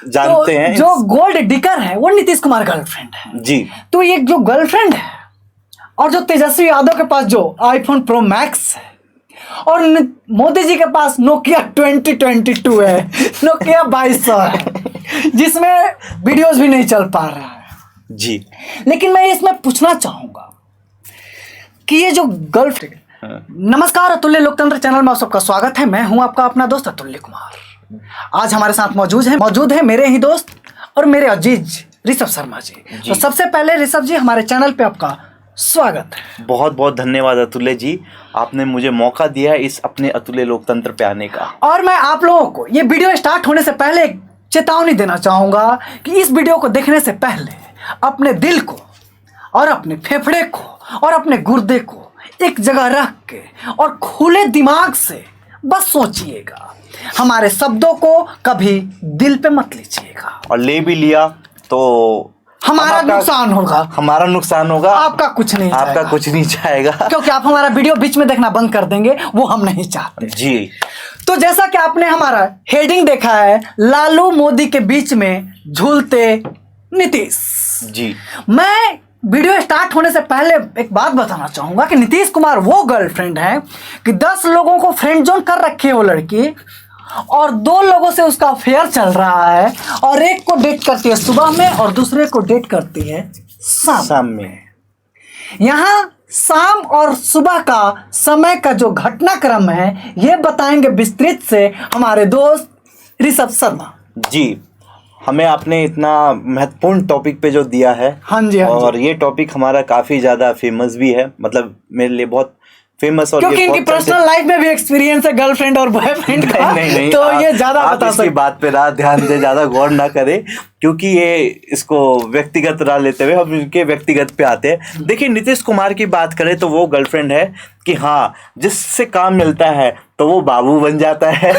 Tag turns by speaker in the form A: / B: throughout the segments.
A: जानते हैं।
B: जो गोल्ड डिगर है वो नीतीश कुमार गर्लफ्रेंड है
A: जी।
B: तो ये जो गर्लफ्रेंड है और जो तेजस्वी यादव के पास जो आईफोन प्रो मैक्स है और मोदी जी के पास नोकिया 2022 है, नोकिया 2200 है, जिसमें वीडियोस भी नहीं चल पा रहा है
A: जी।
B: लेकिन मैं इसमें पूछना चाहूंगा कि ये जो गर्लफ्रेंड। नमस्कार, अतुल्य लोकतंत्र चैनल में आप सबका स्वागत है। मैं हूं आपका अपना दोस्त अतुल्य कुमार। आज हमारे साथ मौजूद है मेरे ही दोस्त और मेरे अजीज ऋषभ शर्मा जी। तो सबसे पहले ऋषभ जी, हमारे चैनल पे आपका स्वागत है।
A: बहुत बहुत धन्यवाद अतुल्य जी, आपने मुझे मौका दिया इस अपने अतुल्य लोकतंत्र पे आने का।
B: और मैं आप लोगों को ये वीडियो स्टार्ट होने से पहले एक चेतावनी देना चाहूंगा कि इस वीडियो को देखने से पहले अपने दिल को और अपने फेफड़े को और अपने गुर्दे को एक जगह रख के और खुले दिमाग से बस सोचिएगा। हमारे शब्दों को कभी दिल पे मत लीजिएगा,
A: और ले भी लिया तो
B: हमारा नुकसान होगा।
A: हमारा नुकसान होगा,
B: आपका कुछ नहीं
A: आपका
B: जाएगा।
A: कुछ नहीं जाएगा,
B: क्योंकि आप हमारा वीडियो बीच में देखना बंद कर देंगे, वो हम नहीं चाहते
A: जी।
B: तो जैसा कि आपने हमारा हेडिंग देखा है, लालू मोदी के बीच में झूलते नीतीश
A: जी।
B: मैं वीडियो स्टार्ट होने से पहले एक बात बताना चाहूंगा कि नीतीश कुमार वो गर्लफ्रेंड है कि 10 लोगों को फ्रेंड जोन कर रखी है वो लड़की, और 2 लोगों से उसका अफेयर चल रहा है, और एक को डेट करती है सुबह में और दूसरे को डेट करती है शाम में। यहाँ शाम और सुबह का समय का जो घटनाक्रम है ये बताएंगे विस्तृत से हमारे दोस्त ऋषभ शर्मा
A: जी। हमें आपने इतना महत्वपूर्ण टॉपिक पे जो दिया है,
B: हाँ जी, हाँ
A: और ये टॉपिक हमारा काफ़ी ज़्यादा फेमस भी है, मतलब मेरे लिए बहुत फेमस। और
B: क्योंकि इनकी पर्सनल लाइफ में भी एक्सपीरियंस है गर्लफ्रेंड और बॉयफ्रेंड का।
A: नहीं,
B: तो ये ज्यादा बता
A: सकते, बात पे ना ध्यान दे, ज्यादा गौर ना करें, क्योंकि ये इसको व्यक्तिगत ना लेते हुए हम इनके व्यक्तिगत पे आते हैं। देखिए, नीतीश कुमार की बात करें तो वो गर्लफ्रेंड है कि हाँ, जिससे काम मिलता है तो वो बाबू बन जाता है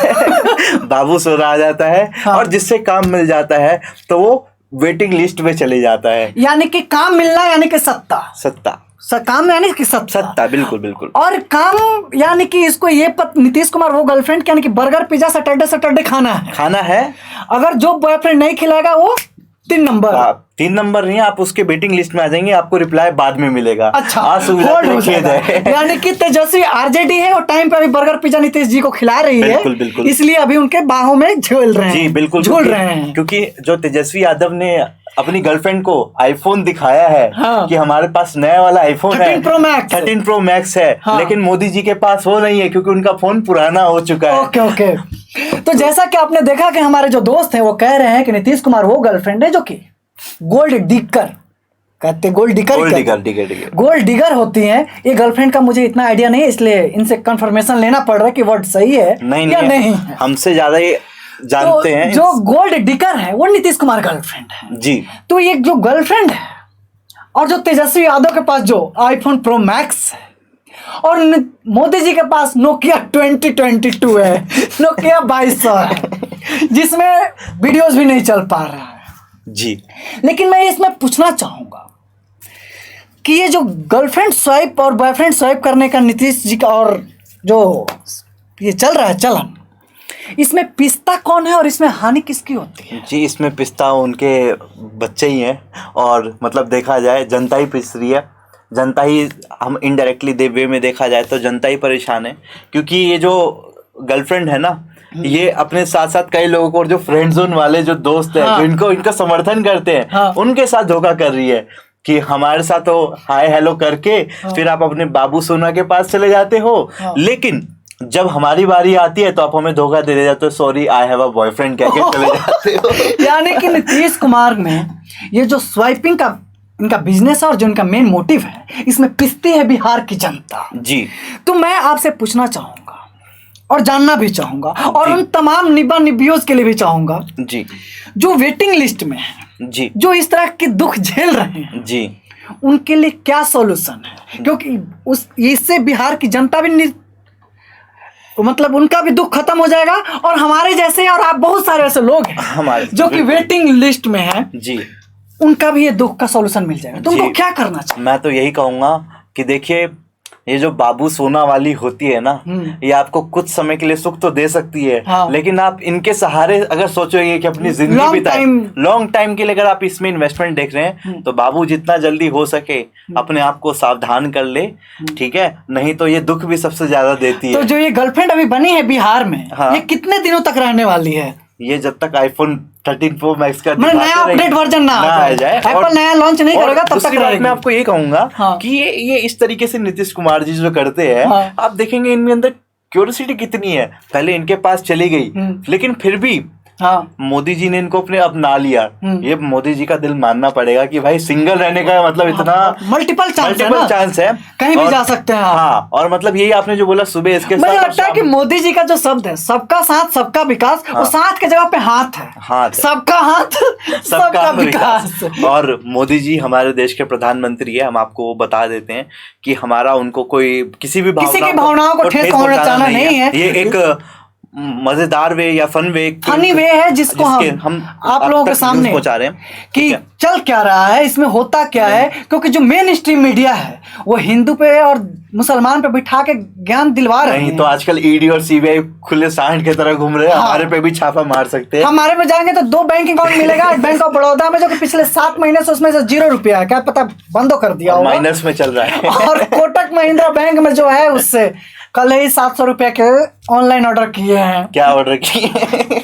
A: बाबू सोना आ जाता है, हाँ। और जिससे काम मिल जाता है तो वो वेटिंग लिस्ट में चले जाता है।
B: यानी कि काम मिलना यानी कि सत्ता काम यानी कि सत्ता,
A: बिल्कुल बिल्कुल।
B: और काम यानी कि इसको ये नीतीश कुमार वो गर्लफ्रेंड यानी कि बर्गर पिज्जा सैटरडे खाना है। अगर जो बॉयफ्रेंड नहीं खिलाएगा वो 3 नंबर।
A: 3 नंबर नहीं, आप उसके वेटिंग लिस्ट में आ जाएंगे, आपको रिप्लाई बाद में मिलेगा।
B: अच्छा,
A: यानी
B: कि तेजस्वी आरजेडी है और टाइम पे अभी बर्गर पिज्जा नीतीश जी को खिला रही है,
A: बिल्कुल।
B: इसलिए अभी उनके बाहों में झूल रहे हैं।
A: जी बिल्कुल,
B: झूल रहे हैं,
A: क्योंकि जो तेजस्वी यादव ने अपनी गर्लफ्रेंड को आईफोन दिखाया है, हाँ। कि हमारे पास नया वाला आईफोन है 13 प्रो मैक्स है, हाँ। लेकिन मोदी जी के पास वो नहीं है क्योंकि उनका फोन पुराना हो चुका है।
B: ओके। तो जैसा कि आपने देखा कि हमारे जो दोस्त हैं वो कह रहे हैं कि नीतीश कुमार वो गर्लफ्रेंड है जो कि गोल्ड डिगर कहते, गोल्ड डिगर होती हैं। ये गर्लफ्रेंड का मुझे इतना आइडिया नहीं है, इसलिए इनसे कंफर्मेशन लेना पड़ रहा है कि वर्ड सही है या नहीं।
A: हमसे ज्यादा ये जानते हैं।
B: जो गोल्ड डिगर है वो नीतीश कुमार गर्लफ्रेंड है
A: जी।
B: तो ये जो गर्लफ्रेंड है और जो तेजस्वी यादव के पास जो आईफोन प्रो मैक्स है और मोदी जी के पास नोकिया 2022 है, नोकिया 2200 है, जिसमें वीडियोस भी नहीं चल पा रहा है
A: जी।
B: लेकिन मैं इसमें पूछना चाहूंगा कि ये जो गर्लफ्रेंड स्वाइप और बॉयफ्रेंड स्वाइप करने का नीतीश जी का और जो ये चल रहा है चलन, इसमें पिस्ता कौन है और इसमें हानि किसकी होती है?
A: जी, इसमें पिस्ता उनके बच्चे ही हैं, और मतलब देखा जाए जनता ही पिस रही है, जनता ही, हम इनडायरेक्टली वे में देखा जाए तो जनता ही परेशान है, क्योंकि ये जो गर्लफ्रेंड है ना, ये अपने साथ साथ कई लोगों को, और जो फ्रेंड जोन वाले जो दोस्त हैं, हाँ। जो इनका समर्थन करते हैं, हाँ। उनके साथ धोखा कर रही है कि हमारे साथ तो हाय हेलो करके, हाँ। फिर आप अपने बाबू सोना के पास चले जाते हो, हाँ। लेकिन जब हमारी बारी आती है तो आप हमें धोखा दे जाते हो, sorry I have a boyfriend कह के चले जाते हो।
B: यानी कि नीतीश कुमार में ये जो स्वाइपिंग का इनका बिजनेस है और जो इनका मेन मोटिव है, इसमें पिसती है बिहार की जनता
A: जी।
B: तो मैं आपसे पूछना चाहूंगा और जानना भी चाहूंगा, और उन तमाम निबियोज के लिए भी चाहूंगा
A: जी,
B: जो वेटिंग लिस्ट में है
A: जी,
B: जो इस तरह के दुख झेल रहे हैं
A: जी,
B: उनके लिए क्या सॉल्यूशन है? क्योंकि इससे बिहार की जनता भी मतलब उनका भी दुख खत्म हो जाएगा, और हमारे जैसे और आप बहुत सारे ऐसे लोग हैं हमारे जो कि वेटिंग लिस्ट में हैं जी, उनका भी ये दुख का सॉल्यूशन मिल जाएगा। तो उनको क्या करना चाहिए?
A: मैं तो यही कहूँगा कि देखिए, ये जो बाबू सोना वाली होती है ना, ये आपको कुछ समय के लिए सुख तो दे सकती है,
B: हाँ।
A: लेकिन आप इनके सहारे अगर सोचोगे कि अपनी जिंदगी बिताए लॉन्ग टाइम के लिए, अगर आप इसमें इन्वेस्टमेंट देख रहे हैं तो बाबू जितना जल्दी हो सके अपने आप को सावधान कर ले, ठीक है, नहीं तो ये दुख भी सबसे ज्यादा देती है।
B: तो जो ये गर्लफ्रेंड अभी बनी है बिहार में,
A: हाँ।
B: ये कितने दिनों तक रहने वाली है?
A: ये जब तक आईफोन 13 Pro Max का
B: मतलब नया अपडेट वर्जन ना आ जाए, एप्पल नया लॉन्च नहीं करेगा तब तक रहेगी।
A: मैं आपको ये कहूंगा
B: हाँ।
A: कि ये इस तरीके से नीतीश कुमार जी जो करते हैं,
B: हाँ।
A: आप देखेंगे इनके अंदर क्यूरियोसिटी कितनी है। पहले इनके पास चली गई, लेकिन फिर भी
B: हाँ।
A: मोदी जी ने इनको अपने अपना लिया। ये मोदी जी का दिल मानना पड़ेगा कि भाई सिंगल रहने का मतलब इतना
B: मल्टीपल चांस
A: है,
B: कहीं भी जा सकते हैं।
A: हाँ, और मतलब यही आपने जो बोला सुबह इसके
B: मुझे लगता है कि मोदी जी का जो शब्द है सबका साथ सबका विकास, वो साथ के जगह पे हाथ है, सबका हाथ सबका विकास।
A: और मोदी जी हमारे देश के प्रधानमंत्री है, हम आपको वो बता देते हैं कि हमारा उनको कोई किसी की
B: भावनाओं को ठेस पहुंचाना नहीं है।
A: ये एक मजेदार वे या फनी
B: वे है जिसको हम आप लोगों के सामने
A: पहुंचा रहे हैं
B: कि चल क्या रहा है, इसमें होता क्या है। क्योंकि जो मेन स्ट्रीम मीडिया है वो हिंदू पे और मुसलमान पे बिठा के ज्ञान दिलवा रहे हैं।
A: तो आजकल ईडी और सीबीआई खुले सांड की तरह घूम रहे हैं। हमारे पे भी छापा मार सकते हैं।
B: हमारे पे जाएंगे तो 2 बैंक अकाउंट मिलेगा। बैंक ऑफ बड़ौदा में जो पिछले 7 महीने से उसमें से 0 रुपया है, क्या पता बंदो कर दिया होगा,
A: माइनस में चल रहा है।
B: और कोटक महिंद्रा बैंक में जो है उससे कल ही 700 रुपया के ऑनलाइन ऑर्डर किए हैं।
A: क्या ऑर्डर किए?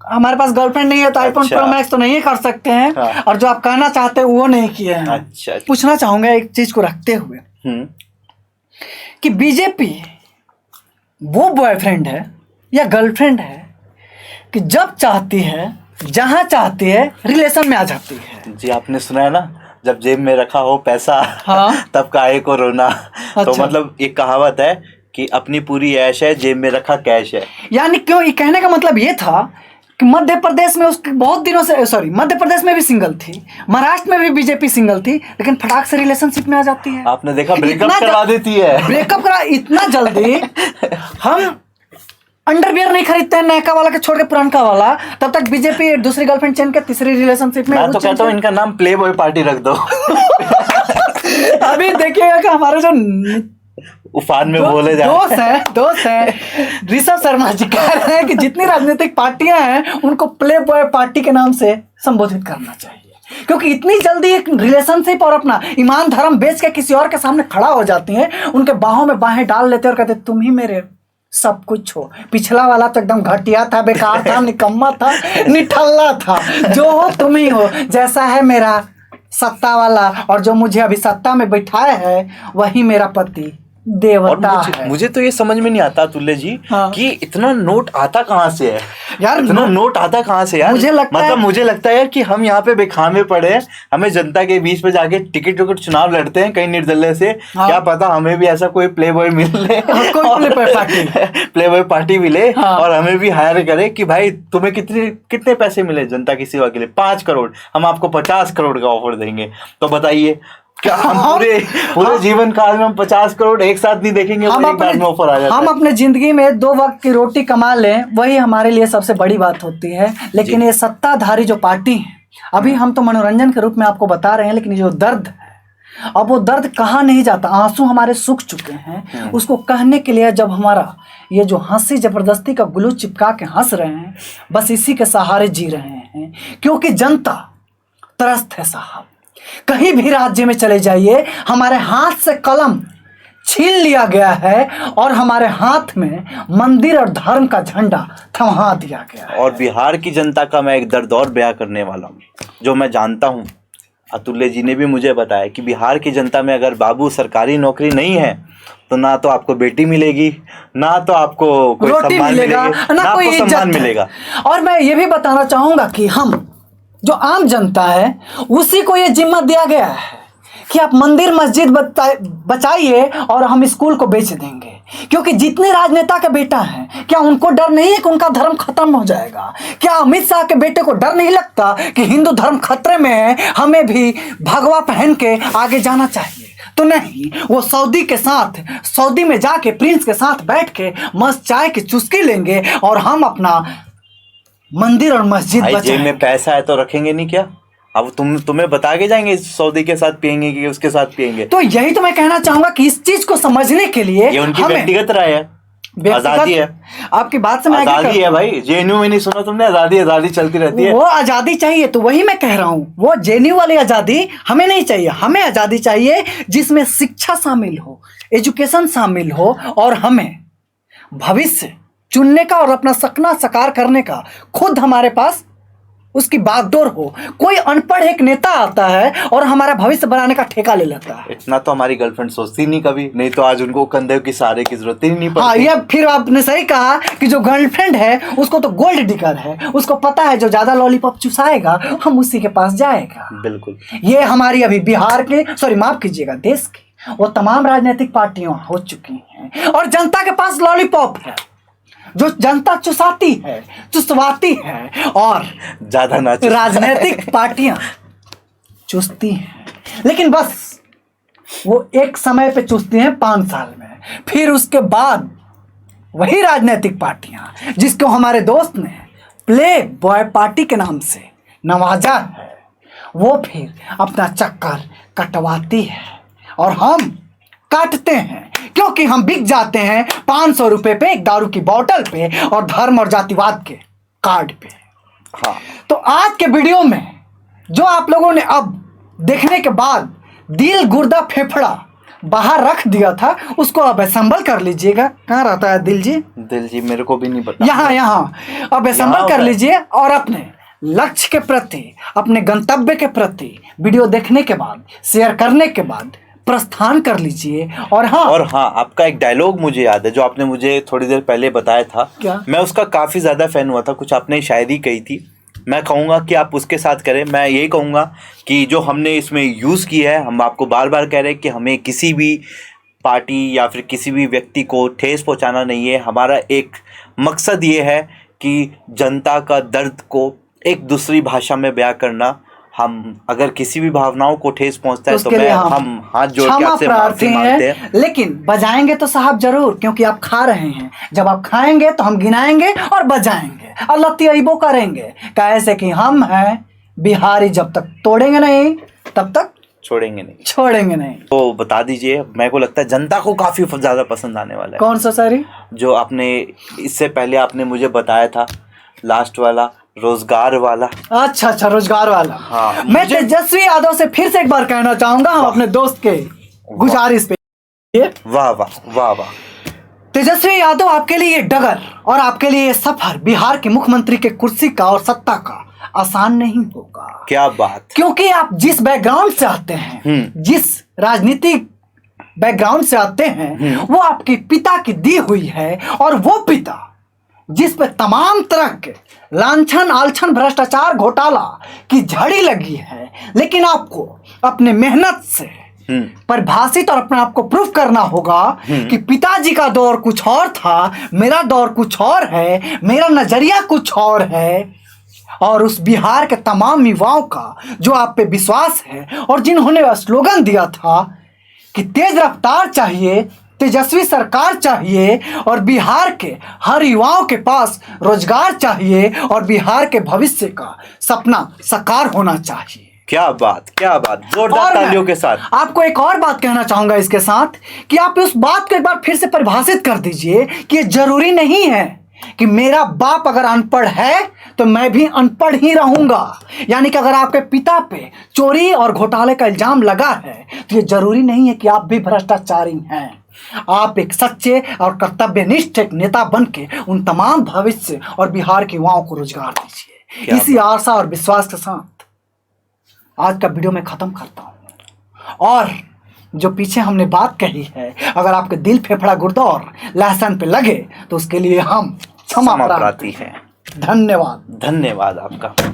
B: हमारे पास गर्लफ्रेंड नहीं है तो आईफोन प्रो मैक्स तो नहीं कर सकते हैं।
A: हाँ।
B: और जो आप कहना चाहते हैं वो नहीं किए हैं।
A: अच्छा।
B: पूछना चाहूंगा एक चीज को रखते हुए कि बीजेपी वो बॉयफ्रेंड है या गर्लफ्रेंड है कि जब चाहती है जहां चाहती है रिलेशन में आ जाती है।
A: जी, आपने सुना है ना, जब जेब में रखा हो पैसा,
B: हाँ?
A: तब काहे को रोना।
B: अच्छा।
A: तो मतलब एक कहावत है कि अपनी पूरी ऐश है, जेब में रखा कैश है।
B: यानी क्यों, ये कहने का मतलब ये था कि मध्य प्रदेश में उसके बहुत दिनों से मध्य प्रदेश में भी सिंगल थी, महाराष्ट्र में भी बीजेपी सिंगल थी, लेकिन फटाक से रिलेशनशिप में आ जाती है।
A: आपने देखा, ब्रेकअप करवा देती है।
B: ब्रेकअप करा इतना जल्दी। हम अंडरवियर नहीं खरीदते हैं नयका वाला के छोड़ के पुरानका वाला, तब तक बीजेपी दूसरी गर्लफ्रेंड चेंज के तीसरी रिलेशनशिप में।
A: मैं तो कहता हूँ इनका नाम प्ले बॉय पार्टी रख दो।
B: अभी देखिएगा कि हमारे जो
A: उफान में बोले
B: दोस्त है ऋषभ शर्मा जी कह रहे हैं कि जितनी राजनीतिक पार्टियां हैं उनको प्ले बॉय पार्टी के नाम से संबोधित करना चाहिए, क्योंकि इतनी जल्दी एक रिलेशनशिप और अपना ईमान धर्म बेच के किसी और के सामने खड़ा हो जाती हैं, उनके बाहों में बाहें डाल लेते और कहते तुम ही मेरे सब कुछ हो। पिछला वाला तो एकदम घटिया था, बेकार था, निकम्मा था, निठल्ला था। जो हो तुम ही हो, जैसा है मेरा सत्ता वाला, और जो मुझे अभी सत्ता में बिठाया है वही मेरा पति देवता है।
A: मुझे तो ये समझ में नहीं आता तुल्य जी,
B: हाँ।
A: कि इतना नोट आता कहाँ से है
B: यार,
A: इतना नोट आता कहाँ से यार। मुझे लगता है यार कि हम यहाँ पे बेखामे पड़े हैं, हमें जनता के बीच में जाके टिकट चुनाव लड़ते हैं कहीं निर्दलीय से। हाँ। क्या पता हमें भी ऐसा कोई प्ले बॉय मिले, प्ले बॉय पार्टी मिले। हाँ। और हमें भी हायर करे कि भाई तुम्हें कितने पैसे मिले जनता की सेवा के लिए, 5 करोड़, हम आपको 50 करोड़ का ऑफर देंगे। तो बताइए क्या हम पूरे जीवन काल में हम 50 करोड़ एक साथ नहीं देखेंगे? हम ऑफर आ जाता है।
B: हम अपने जिंदगी में 2 वक्त की रोटी कमा लें, वही हमारे लिए सबसे बड़ी बात होती है। लेकिन ये सत्ताधारी जो पार्टी है, अभी हम तो मनोरंजन के रूप में आपको बता रहे हैं, लेकिन ये जो दर्द है, अब वो दर्द कहाँ नहीं जाता। आंसू हमारे सूख चुके हैं, उसको कहने के लिए जब हमारा ये जो हंसी जबरदस्ती का ग्लू चिपका के हंस रहे हैं, बस इसी के सहारे जी रहे हैं। क्योंकि जनता त्रस्त है साहब। कहीं भी राज्य में चले जाइए, हमारे हाथ से कलम छीन लिया गया है और हमारे हाथ में मंदिर और धर्म का झंडा थमा दिया गया है।
A: और बिहार की जनता का मैं एक दर्द और बयां करने वाला हूँ, जो मैं जानता हूँ। अतुल्य जी ने भी मुझे बताया कि बिहार की जनता में अगर बाबू सरकारी नौकरी नहीं है तो ना तो आपको बेटी मिलेगी, ना तो आपको कोई सम्मान मिलेगा, ना कोई सम्मान मिलेगा।
B: और मैं ये भी बताना चाहूंगा कि हम जो आम जनता है उसी को ये जिम्मा दिया गया है कि आप मंदिर मस्जिद बचाइए और हम स्कूल को बेच देंगे। क्योंकि जितने राजनेता के बेटा हैं, क्या उनको डर नहीं है कि उनका धर्म खत्म हो जाएगा? क्या अमित शाह के बेटे को डर नहीं लगता कि हिंदू धर्म खतरे में है, हमें भी भगवा पहन के आगे जाना चाहिए? तो नहीं, वो सऊदी में जाके प्रिंस के साथ बैठ के मस्त चाय की चुस्की लेंगे और हम अपना मंदिर और मस्जिद
A: जेब में पैसा है तो रखेंगे नहीं क्या? अब तुम्हें बता के जाएंगे इस सऊदी के साथ पियेंगे कि उसके साथ पियेंगे?
B: तो यही तो मैं कहना चाहूंगा कि इस चीज को समझने के लिए
A: ये उनकी व्यक्तिगत राय है, आजादी है।
B: आपकी बात से मैं
A: आजादी है भाई, जेएनयू में नहीं सुना तुमने? आजादी आजादी चलती रहती है।
B: वो आजादी चाहिए, तो वही मैं कह रहा हूँ, वो जेएनयू वाली आजादी हमें नहीं चाहिए। हमें आजादी चाहिए जिसमें शिक्षा शामिल हो, एजुकेशन शामिल हो, और हमें भविष्य चुनने का और अपना सपना साकार करने का खुद हमारे पास उसकी बागडोर हो। कोई अनपढ़ एक नेता आता है और हमारा भविष्य बनाने का ठेका ले लेता है।
A: इतना तो हमारी गर्लफ्रेंड सोचती नहीं कभी, नहीं तो आज उनको कंधे की सहारे की जरूरत ही नहीं पड़ती।
B: हाँ, ये फिर आपने सही कहा कि जो गर्लफ्रेंड है उसको तो गोल्ड डिगर है, उसको पता है जो ज्यादा लॉलीपॉप चुसाएगा हम उसी के पास जाएगा।
A: बिल्कुल।
B: ये हमारी अभी बिहार के, सॉरी माफ कीजिएगा, देश की वो तमाम राजनीतिक पार्टियां हो चुकी हैं और जनता के पास लॉलीपॉप है जो जनता चुसाती है, चुसवाती है, और
A: ज्यादा ना
B: राजनीतिक पार्टियां चुसती हैं। लेकिन बस वो एक समय पे चुसती हैं 5 साल में, फिर उसके बाद वही राजनीतिक पार्टियां जिसको हमारे दोस्त ने प्ले बॉय पार्टी के नाम से नवाजा है, वो फिर अपना चक्कर कटवाती है और हम काटते हैं, क्योंकि हम बिक जाते हैं 500 रुपए पे एक दारू की बोतल पे और धर्म और जातिवाद के कार्ड पे।
A: हाँ।
B: तो आज के वीडियो में जो आप लोगों ने अब देखने के बाद दिल गुर्दा फेफड़ा बाहर रख दिया था, उसको अब असेंबल कर लीजिएगा। कहाँ रहता है दिल जी?
A: दिल जी मेरे को भी नहीं पता।
B: यहाँ अब असेंबल कर लीजिए और अपने लक्ष्य के प्रति, अपने गंतव्य के प्रति वीडियो देखने के बाद, शेयर करने के बाद प्रस्थान कर लीजिए। और हाँ,
A: आपका एक डायलॉग मुझे याद है जो आपने मुझे थोड़ी देर पहले बताया था।
B: क्या?
A: मैं उसका काफ़ी ज़्यादा फ़ैन हुआ था। कुछ आपने शायरी कही थी, मैं कहूँगा कि आप उसके साथ करें। मैं यही कहूँगा कि जो हमने इसमें यूज़ किया है, हम आपको बार बार कह रहे हैं कि हमें किसी भी पार्टी या फिर किसी भी व्यक्ति को ठेस पहुँचाना नहीं है। हमारा एक मकसद ये है कि जनता का दर्द को एक दूसरी भाषा में बयां करना। हम अगर किसी भी भावनाओं को ठेस पहुंचता है तो हम हाथ जोड़ के आपसे माफी मांगते हैं।
B: लेकिन बजाएंगे तो साहब जरूर, क्योंकि आप खा रहे हैं। जब आप खाएंगे तो हम गिनाएंगे और बजाएंगे और लत्ती करेंगे। कैसे कि हम हैं बिहारी, जब तक तोड़ेंगे नहीं तब तक छोड़ेंगे नहीं।
A: तो बता दीजिए, मेरे को लगता है जनता को काफी ज्यादा पसंद आने वाला है।
B: कौन सा सारी? जो
A: आपने इससे पहले आपने मुझे बताया था, लास्ट वाला, रोजगार वाला।
B: अच्छा, रोजगार वाला।
A: हाँ,
B: मैं तेजस्वी यादव से फिर से एक बार कहना चाहूंगा, हम अपने दोस्त के गुजारिश पे।
A: वाह वाह वाह वाह।
B: तेजस्वी यादव, आपके लिए ये डगर और आपके लिए ये सफर बिहार के मुख्यमंत्री के कुर्सी का और सत्ता का आसान नहीं होगा।
A: क्या बात!
B: क्योंकि आप जिस बैकग्राउंड से आते हैं, जिस राजनीतिक बैकग्राउंड से आते हैं, वो आपके पिता की दी हुई है, और वो पिता जिस पे तमाम तरह के लांछन आलछन भ्रष्टाचार घोटाला की झड़ी लगी है, लेकिन आपको अपने मेहनत से परिभाषित और अपने आप को प्रूफ करना होगा कि पिताजी का दौर कुछ और था, मेरा दौर कुछ और है, मेरा नजरिया कुछ और है। और उस बिहार के तमाम युवाओं का जो आप पे विश्वास है और जिन्होंने स्लोगन दिया था कि तेज रफ्तार चाहिए, तेजस्वी सरकार चाहिए, और बिहार के हर युवाओं के पास रोजगार चाहिए, और बिहार के भविष्य का सपना साकार होना चाहिए।
A: क्या बात, क्या बात! जोरदार तालियों के साथ।
B: आपको एक और बात कहना चाहूंगा इसके साथ, कि आप उस बात को एक बार फिर से परिभाषित कर दीजिए कि ये जरूरी नहीं है कि मेरा बाप अगर अनपढ़ है तो मैं भी अनपढ़ ही रहूंगा। यानी कि अगर आपके पिता पे चोरी और घोटाले का इल्जाम लगा है तो ये जरूरी नहीं है कि आप भी भ्रष्टाचारी हैं। आप एक सच्चे और कर्तव्यनिष्ठ एक नेता बन के उन तमाम भविष्य और बिहार के युवाओं को रोजगार दीजिए। इसी आशा और विश्वास के साथ आज का वीडियो मैं खत्म करता हूं। और जो पीछे हमने बात कही है, अगर आपके दिल फेफड़ा गुर्दा और लहसन पे लगे तो उसके लिए हम क्षमा प्रार्थी हैं। धन्यवाद।
A: धन्यवाद आपका।